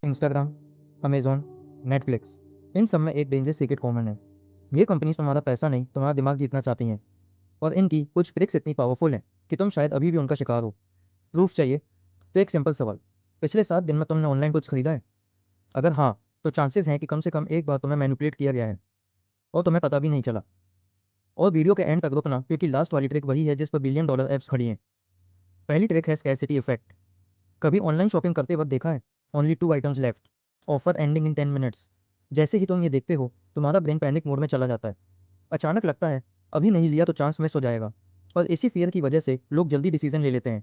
Instagram, Amazon, Netflix, इन सब में एक डेंजर सीक्रेट कॉमन है। ये कंपनीज तुम्हारा पैसा नहीं, तुम्हारा दिमाग जीतना चाहती हैं और इनकी कुछ ट्रिक्स इतनी पावरफुल हैं कि तुम शायद अभी भी उनका शिकार हो। प्रूफ चाहिए? तो एक सिंपल सवाल, पिछले 7 दिन में तुमने ऑनलाइन कुछ खरीदा है? अगर हाँ, तो चांसेस हैं कि कम से कम एक बार तुम्हें मैनिपुलेट किया गया है और तुम्हें पता भी नहीं चला। और वीडियो के एंड तक रुकना, क्योंकि लास्ट वाली ट्रिक वही है जिस पर बिलियन डॉलर ऐप्स खड़ी हैं। पहली ट्रिक है स्कैरसिटी इफेक्ट। कभी ऑनलाइन शॉपिंग करते वक्त देखा है? Only 2 items left, offer ending in 10 minutes. जैसे ही तुम ये देखते हो, तुम्हारा ब्रेन पैनिक मोड में चला जाता है। अचानक लगता है अभी नहीं लिया तो चांस मिस हो जाएगा, और इसी फियर की वजह से लोग जल्दी डिसीजन ले लेते हैं।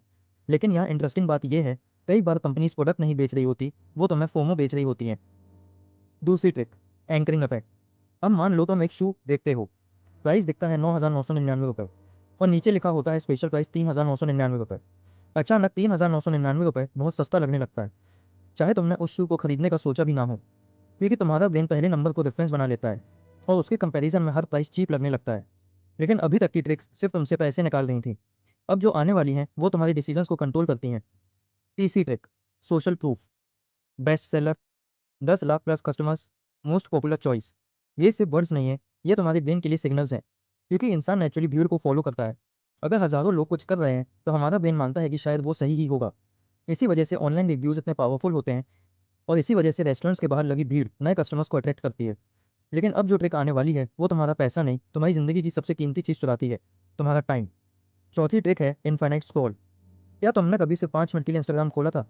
लेकिन यहाँ इंटरेस्टिंग बात यह है, कई बार कंपनीज प्रोडक्ट नहीं बेच रही होती, वो तुम्हें फोमो बेच रही होती हैं। दूसरी ट्रिक, एंकरिंग इफेक्ट। अब मान लो तुम एक शू देखते हो, प्राइस दिखता है 9,999 रुपये और नीचे लिखा होता है स्पेशल प्राइस 3,999 रुपये। अचानक 3,999 रुपये बहुत सस्ता लगने लगता है, चाहे तुमने उस शू को खरीदने का सोचा भी ना हो, क्योंकि तुम्हारा ब्रेन पहले नंबर को रेफरेंस बना लेता है और उसके कंपैरिजन में हर प्राइस चीप लगने लगता है। लेकिन अभी तक की ट्रिक्स सिर्फ तुमसे पैसे निकाल रही थी, अब जो आने वाली हैं वो तुम्हारे डिसीजंस को कंट्रोल करती हैं। तीसरी trick, social proof. Best seller, 10 lakh plus customers, most popular choice. ये सिर्फ वर्ड्स नहीं है, ये तुम्हारे ब्रेन के लिए सिग्नल्स हैं, क्योंकि इंसान नेचुरली भीड़ को फॉलो करता है। अगर हज़ारों लोग कुछ कर रहे हैं तो हमारा ब्रेन मानता है कि शायद वो सही ही होगा। इसी वजह से ऑनलाइन रिव्यूज़ इतने पावरफुल होते हैं और इसी वजह से रेस्टोरेंट्स के बाहर लगी भीड़ नए कस्टमर्स को अट्रैक्ट करती है। लेकिन अब जो ट्रिक आने वाली है वो तुम्हारा पैसा नहीं, तुम्हारी ज़िंदगी की सबसे कीमती चीज़ चुराती है, तुम्हारा टाइम। चौथी ट्रिक है इनफाइनाइट स्क्रॉल। क्या तुमने कभी सिर्फ 5 मिनट के लिए इंस्टाग्राम खोला था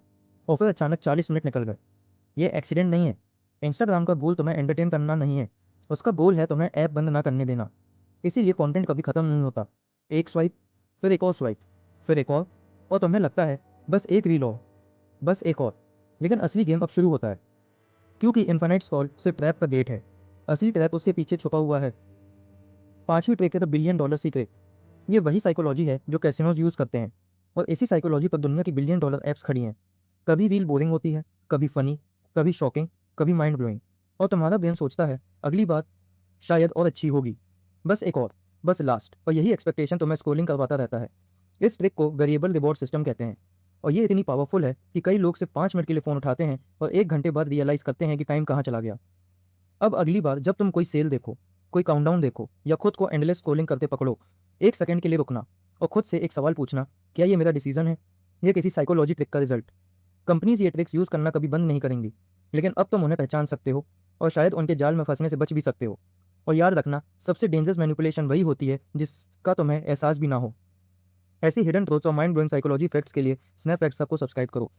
और फिर अचानक 40 मिनट निकल गए? ये एक्सीडेंट नहीं है। इंस्टाग्राम का गोल तुम्हें एंटरटेन करना नहीं है, उसका गोल है तुम्हें ऐप बंद ना करने देना। इसीलिए कंटेंट कभी ख़त्म नहीं होता। एक स्वाइप, फिर एक और स्वाइप, फिर एक और तुम्हें लगता है बस एक रील और, बस एक और। लेकिन असली गेम अब शुरू होता है, क्योंकि इनफाइनाइट स्क्रॉल सिर्फ ट्रैप का गेट है, असली ट्रैप उसके पीछे छुपा हुआ है। पांचवी ट्रिक है द बिलियन डॉलर सीक्रेट। ये वही साइकोलॉजी है जो कैसीनोज यूज़ करते हैं, और इसी साइकोलॉजी पर दुनिया की बिलियन डॉलर ऐप्स खड़ी हैं। कभी रील बोरिंग होती है, कभी फनी, कभी शॉकिंग, कभी माइंड ब्लोइंग, और तुम्हारा ब्रेन सोचता है अगली बार शायद और अच्छी होगी, बस एक और, बस लास्ट। और यही एक्सपेक्टेशन तुम्हें स्क्रोलिंग करवाता रहता है। इस ट्रिक को वेरिएबल रिवॉर्ड सिस्टम कहते हैं, और ये इतनी पावरफुल है कि कई लोग सिर्फ 5 मिनट के लिए फ़ोन उठाते हैं और 1 घंटे बाद रियलाइज़ करते हैं कि टाइम कहाँ चला गया। अब अगली बार जब तुम कोई सेल देखो, कोई काउंटडाउन देखो, या खुद को एंडलेस स्क्रॉलिंग करते पकड़ो, 1 सेकंड के लिए रुकना और खुद से एक सवाल पूछना, क्या ये मेरा डिसीजन है, ये किसी साइकोलॉजी ट्रिक का रिजल्ट? कंपनीज ये ट्रिक्स यूज़ करना कभी बंद नहीं करेंगी, लेकिन अब तुम उन्हें पहचान सकते हो और शायद उनके जाल में फंसने से बच भी सकते हो। और याद रखना, सबसे डेंजरस मैनिपुलेशन वही होती है जिसका तुम्हें एहसास भी ना हो। ऐसी हिडन ट्रूथ्स और माइंड ब्लोइंग साइकोलॉजी फैक्ट्स के लिए स्नैप फैक्ट्स को सब्सक्राइब करो।